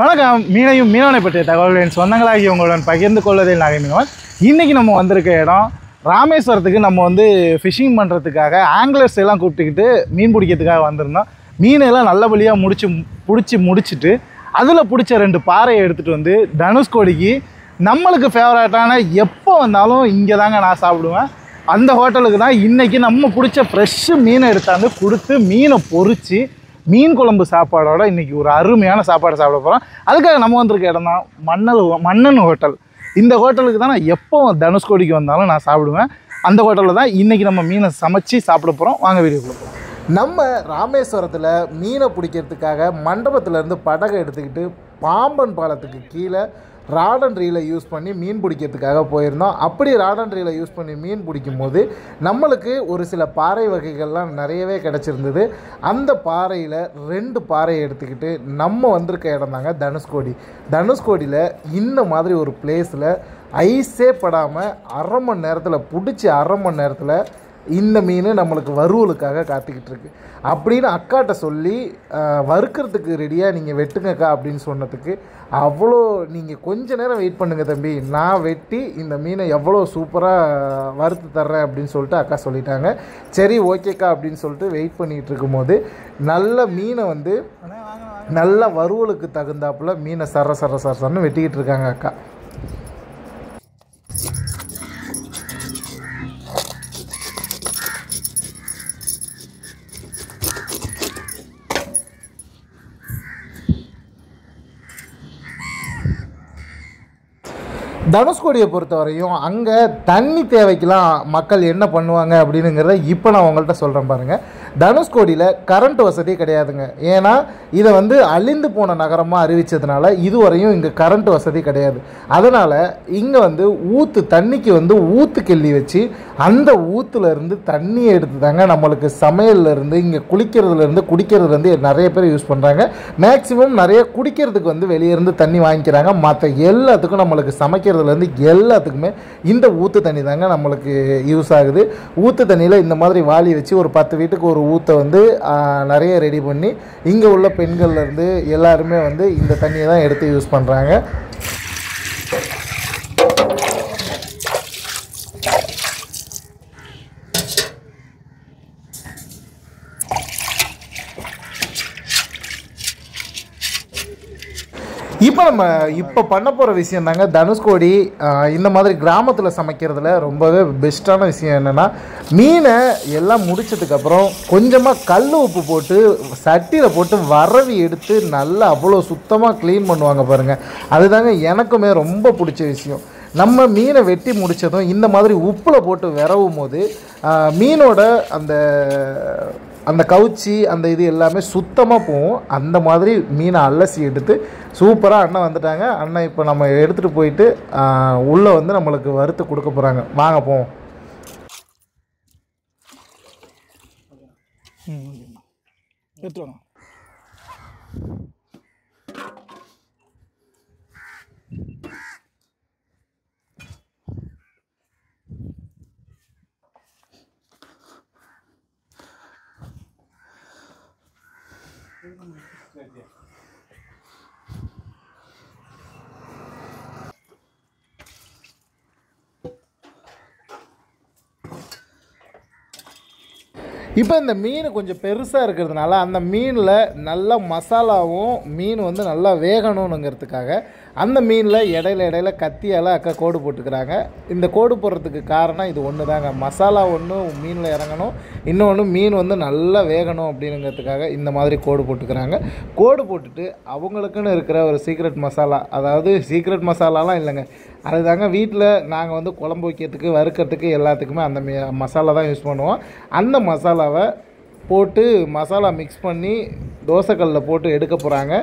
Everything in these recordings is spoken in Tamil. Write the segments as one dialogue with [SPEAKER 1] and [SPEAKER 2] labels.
[SPEAKER 1] வணக்கம். மீனையும் மீனவனை பற்றிய தகவல்களின் சொந்தங்களாகி உங்களுடன் பகிர்ந்து கொள்வதில் நாகை. இன்றைக்கி நம்ம வந்திருக்க இடம் ராமேஸ்வரத்துக்கு. நம்ம ஃபிஷிங் பண்ணுறதுக்காக ஆங்கிலர்ஸ் எல்லாம் கூப்பிட்டுக்கிட்டு மீன் பிடிக்கிறதுக்காக வந்திருந்தோம். மீனெல்லாம் நல்லபடியாக பிடிச்சி முடிச்சுட்டு அதில் பிடிச்ச 2 பாறையை எடுத்துகிட்டு தனுஷ்கோடிக்கு நம்மளுக்கு ஃபேவரட்டான எப்போ வந்தாலும் இங்கே தாங்க நான் சாப்பிடுவேன். அந்த ஹோட்டலுக்கு தான் இன்றைக்கி நம்ம பிடிச்ச ஃப்ரெஷ்ஷு மீனை எடுத்தாந்து கொடுத்து மீனை பொறிச்சு மீன் குழம்பு சாப்பாடோட இன்றைக்கி ஒரு அருமையான சாப்பாடு சாப்பிட போகிறோம். அதுக்காக நம்ம வந்திருக்க இடம் தான் மன்னன் ஹோட்டல். இந்த ஹோட்டலுக்கு தான் நான் எப்போ தனுஷ்கோடிக்கு வந்தாலும் நான் சாப்பிடுவேன். அந்த ஹோட்டலில் தான் இன்றைக்கி நம்ம மீனை சமைச்சு சாப்பிட போகிறோம். வாங்க வீடியோக்குள்ள போகிறோம். நம்ம ராமேஸ்வரத்தில் மீனை பிடிக்கிறதுக்காக மண்டபத்திலேருந்து படகை எடுத்துக்கிட்டு பாம்பன் பாலத்துக்கு கீழே ராடன் ரீலை யூஸ் பண்ணி மீன் பிடிக்கிறதுக்காக போயிருந்தோம். அப்படி ராடன் ரீலை யூஸ் பண்ணி மீன் பிடிக்கும் போது நம்மளுக்கு ஒரு சில பாறை வகைகள்லாம் நிறையவே கிடச்சிருந்தது. அந்த பாறையில் 2 பாறையை எடுத்துக்கிட்டு நம்ம வந்திருக்க இடம் தாங்க தனுஷ்கோடியில் இந்த மாதிரி ஒரு பிளேஸில் ஐஸே படாமல் அரை மணி நேரத்தில் இந்த மீன் நம்மளுக்கு வறுவலுக்காக காத்துக்கிட்டு இருக்கு அப்படின்னு அக்காட்ட சொல்லி வறுக்கிறதுக்கு ரெடியாக நீங்கள் வெட்டுங்கக்கா அப்படின்னு சொன்னதுக்கு, அவ்வளோ நீங்கள் கொஞ்ச நேரம் வெயிட் பண்ணுங்கள் தம்பி, நான் வெட்டி இந்த மீனை எவ்வளோ சூப்பராக வறுத்து தர்றேன் அப்படின்னு சொல்லிட்டு அக்கா சொல்லிட்டாங்க. சரி ஓகேக்கா அப்படின்னு சொல்லிட்டு வெயிட் பண்ணிகிட்டு இருக்கும்போது நல்ல மீனை நல்ல வறுவலுக்கு தகுந்தாப்புல மீனை சரன்னு வெட்டிக்கிட்டு இருக்காங்க அக்கா. தனுஷ்கோடியை பொறுத்தவரையும் அங்கே தண்ணி தேவைக்கெலாம் மக்கள் என்ன பண்ணுவாங்க அப்படிங்கிறத இப்போ நான் உங்கள்கிட்ட சொல்கிறேன் பாருங்கள். தனுஷ்கோடியில் கரண்ட் வசதி கிடையாதுங்க. ஏன்னா இதை அழிந்து போன நகரமாக அறிவித்ததுனால இதுவரையும் இங்கே கரண்ட் வசதி கிடையாது. அதனால் இங்கே தண்ணிக்கு ஊற்று கிள்ளி வச்சு அந்த ஊற்றுலேருந்து தண்ணியை எடுத்து தாங்க நம்மளுக்கு சமையல்லேருந்து இங்கே குளிக்கிறதுலேருந்து குடிக்கிறதுலேருந்து நிறைய பேர் யூஸ் பண்ணுறாங்க. மேக்ஸிமம் நிறைய குடிக்கிறதுக்கு வெளியேருந்து தண்ணி வாங்கிக்கிறாங்க. மற்ற எல்லாத்துக்கும் நம்மளுக்கு சமைக்கிறதுலேருந்து எல்லாத்துக்குமே இந்த ஊற்று தண்ணி தாங்க நம்மளுக்கு யூஸ் ஆகுது. ஊற்று தண்ணியில் இந்த மாதிரி வாளி வச்சு ஒரு 10 வீட்டுக்கு ஒரு ஊற்றை நிறைய ரெடி பண்ணி இங்கே உள்ள பெண்கள்லேருந்து எல்லாருமே இந்த தண்ணியை தான் எடுத்து யூஸ் பண்ணுறாங்க. இப்போ பண்ண போகிற விஷயம் தாங்க தனுஷ்கோடி இந்த மாதிரி கிராமத்தில் சமைக்கிறதுல ரொம்பவே பெஸ்ட்டான விஷயம் என்னென்னா, மீனை எல்லாம் முடிச்சதுக்கப்புறம் கொஞ்சமாக கல் உப்பு போட்டு சட்டியில் போட்டு வரவி எடுத்து நல்லா அவ்வளோ சுத்தமாக க்ளீன் பண்ணுவாங்க பாருங்கள். அதுதாங்க எனக்குமே ரொம்ப பிடிச்ச விஷயம். நம்ம மீனை வெட்டி முடித்ததும் இந்த மாதிரி உப்பில் போட்டு விரவும் போது மீனோட அந்த கவுச்சி அந்த இது எல்லாமே சுத்தமாக போகும். அந்த மாதிரி மீனை அலசி எடுத்து சூப்பராக அண்ணன் வந்துட்டாங்க. அண்ணன் இப்போ நம்ம எடுத்துகிட்டு போயிட்டு உள்ளே நம்மளுக்கு வறுத்து கொடுக்க போகிறாங்க. வாங்க போவோம். எடுத்துருவாங்க. இப்போ இந்த மீன் கொஞ்சம் பெருசாக இருக்கிறதுனால அந்த மீனில் நல்ல மசாலாவும் மீன் நல்லா வேகணுங்கிறதுக்காக அந்த மீனில் இடையில கத்தியால் அக்கா கோடு போட்டுக்கிறாங்க. இந்த கோடு போடுறதுக்கு காரணம் இது ஒன்று தாங்க. மசாலா ஒன்று மீனில் இறங்கணும், இன்னொன்று மீன் நல்லா வேகணும் அப்படிங்கிறதுக்காக இந்த மாதிரி கோடு போட்டுக்கிறாங்க. கோடு போட்டுட்டு அவங்களுக்குன்னு இருக்கிற ஒரு சீக்ரெட் மசாலா, அதாவது சீக்ரெட் மசாலாலாம் இல்லைங்க, அதுதாங்க வீட்டில் நாங்கள் குழம்பு வைக்கிறதுக்கு வறுக்கிறதுக்கு எல்லாத்துக்குமே அந்த மசாலா தான் யூஸ் பண்ணுவோம். அந்த மசாலாவை போட்டு மசாலா மிக்ஸ் பண்ணி தோசைக்கல்லில் போட்டு எடுக்க போகிறாங்க.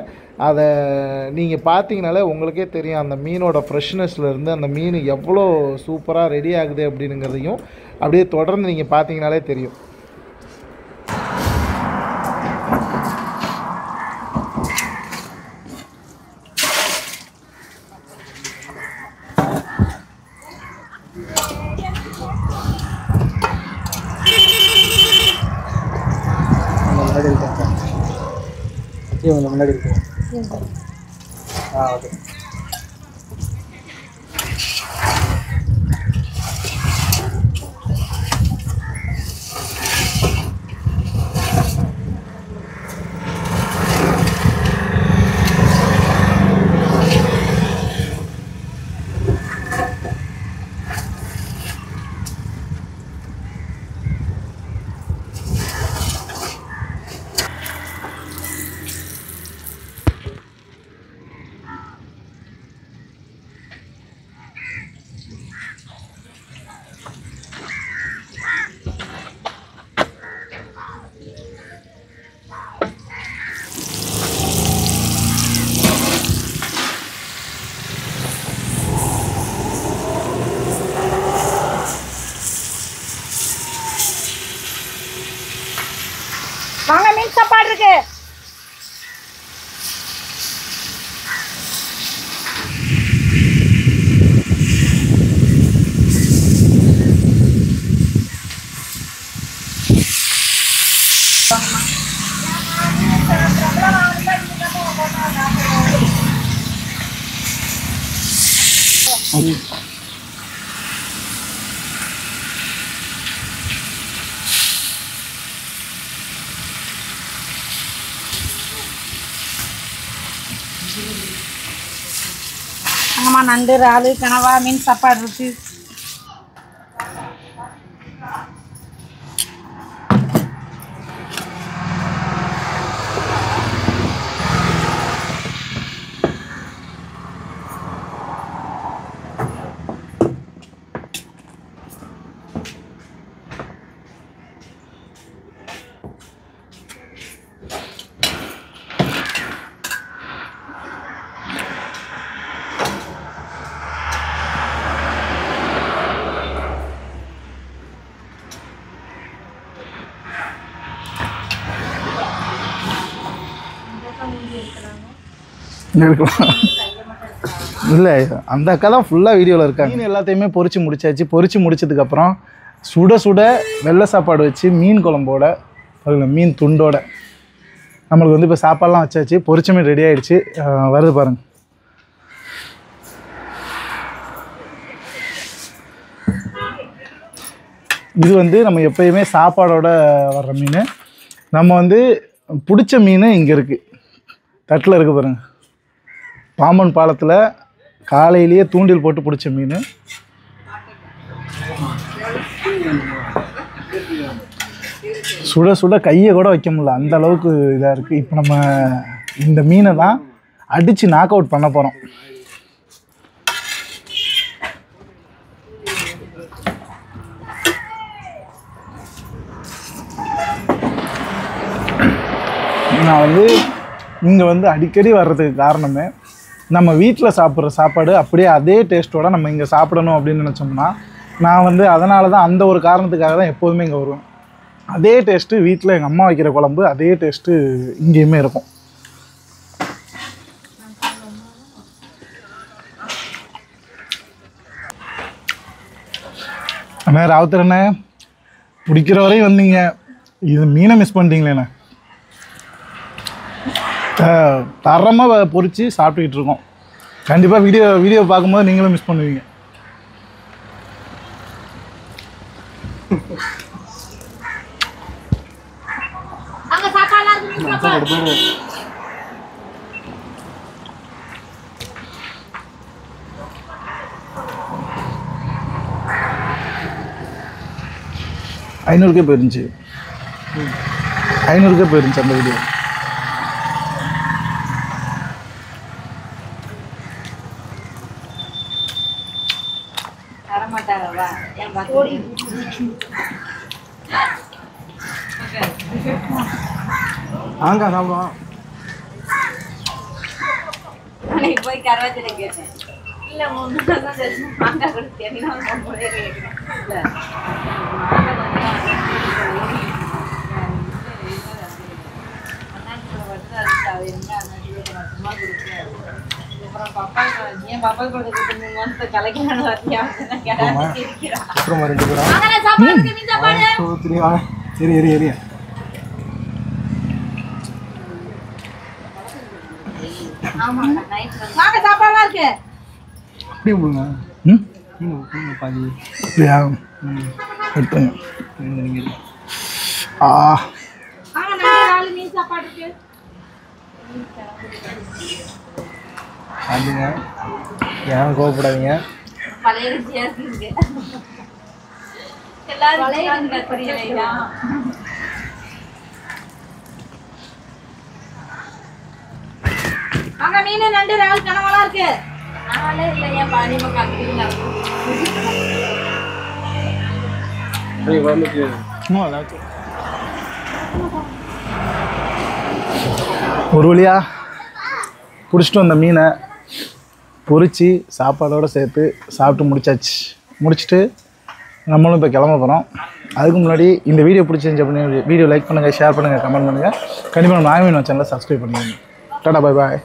[SPEAKER 1] அதை நீங்கள் பார்த்தீங்கனாலே உங்களுக்கே தெரியும் அந்த மீனோட ஃப்ரெஷ்னஸ்லேருந்து அந்த மீன் எவ்வளோ சூப்பராக ரெடி ஆகுது அப்படிங்கிறதையும் அப்படியே தொடர்ந்து நீங்கள் பார்த்தீங்கனாலே தெரியும். முன்னாடி இருக்கு
[SPEAKER 2] ஓகே.
[SPEAKER 3] வாங்க மீன் சாப்பாடு இருக்கு. ஆமா, நண்டு, இறாலு, கனவா மீன் சாப்பாடு இருக்கு.
[SPEAKER 1] இல்லை, அந்த அக்கா தான் ஃபுல்லாக வீடியோவில் இருக்காங்க. மீன் எல்லாத்தையுமே பொரிச்சு முடிச்சாச்சு. பொரிச்சு முடிச்சதுக்கப்புறம் சுட சுட வெள்ளை சாப்பாடு வச்சு மீன் குழம்போட அதில் மீன் துண்டோட நம்மளுக்கு வந்து இப்போ சாப்பாடெலாம் வச்சாச்சு. பொரிச்ச மீன் ரெடி ஆகிடுச்சு. வருது பாருங்கள். இது வந்து நம்ம எப்பயுமே சாப்பாடோட வர்ற மீன். நம்ம வந்து பிடிச்ச மீன் இங்கே இருக்குது, தட்டில் இருக்குது பாருங்கள். பாம்பன் பாலத்தில் காலையிலேயே தூண்டில் போட்டு பிடிச்ச மீன். சுட சுட கையை கூட வைக்க முடியல, அந்த அளவுக்கு இதாக இருக்குது. இப்போ நம்ம இந்த மீனை தான் அடித்து நாக் அவுட் பண்ண போகிறோம். நான் வந்து இங்கே வந்து அடிக்கடி வர்றதுக்கு காரணமே நம்ம வீட்டில் சாப்பிட்ற சாப்பாடு அப்படியே அதே டேஸ்ட்டோடு நம்ம இங்கே சாப்பிடணும் அப்படின்னு நினச்சோம்னா, நான் வந்து அதனால தான் அந்த ஒரு காரணத்துக்காக தான் எப்போதுமே இங்கே வருவேன். அதே டேஸ்ட்டு வீட்டில் எங்கள் அம்மா வைக்கிற குழம்பு அதே டேஸ்ட்டு இங்கேயுமே இருக்கும். அண்ணா ராவுத்தரண்ணே, பிடிக்கிற வரையும் வந்தீங்க, இது மீனை மிஸ் பண்ணிட்டீங்களேண்ணே. தரமாக பொரித்து சாப்பிட்டுக்கிட்டு இருக்கோம். கண்டிப்பாக வீடியோ பார்க்கும்போது நீங்களும் மிஸ் பண்ணுவீங்க. ஐநூறுக்கே போயிருந்துச்சு அந்த வீடியோ.
[SPEAKER 2] ஆங்கா சாப்பிடுவோம்.
[SPEAKER 3] போய் கரவாச்சில கேட்டேன், இல்லை மாங்காய் கொடுத்தேன். வாங்க சாப்பாடுலாம் இருக்கு.
[SPEAKER 2] அப்படியே போடுங்க.
[SPEAKER 1] ம்
[SPEAKER 2] பாதி
[SPEAKER 1] அப்படியா எடுத்துங்க.
[SPEAKER 2] நீங்கள்
[SPEAKER 1] ஆ
[SPEAKER 3] வாங்க நண்டு இறாலு மீன் சாப்பாடு இருக்கு.
[SPEAKER 2] அதுங்க ஏன் கோவப்படாதீங்க.
[SPEAKER 3] பழைய ருசியா இருக்கு. எல்லாரும் புரியலையா? வாங்க மீன் நண்டு இறால் கனவாலாம் இருக்கு. நாளே இல்லையா பாடி மக்கள்
[SPEAKER 1] ஒரு வழியா பிடிச்சிட்டு வந்த மீனை பொரித்து சாப்பாடோடு சேர்த்து சாப்பிட்டு முடிச்சுட்டு நம்மளும் இப்போ கிளம்ப போகிறோம். அதுக்கு முன்னாடி இந்த வீடியோ பிடிச்சிருந்துச்சு அப்படின்னு வீடியோ லைக் பண்ணுங்கள், ஷேர் பண்ணுங்கள், கமெண்ட் பண்ணுங்கள். கண்டிப்பாக நம்ம நாகமீன் சேனலை சப்ஸ்கிரைப் பண்ணிக்கோங்க. டாடா, பாய் பாய்.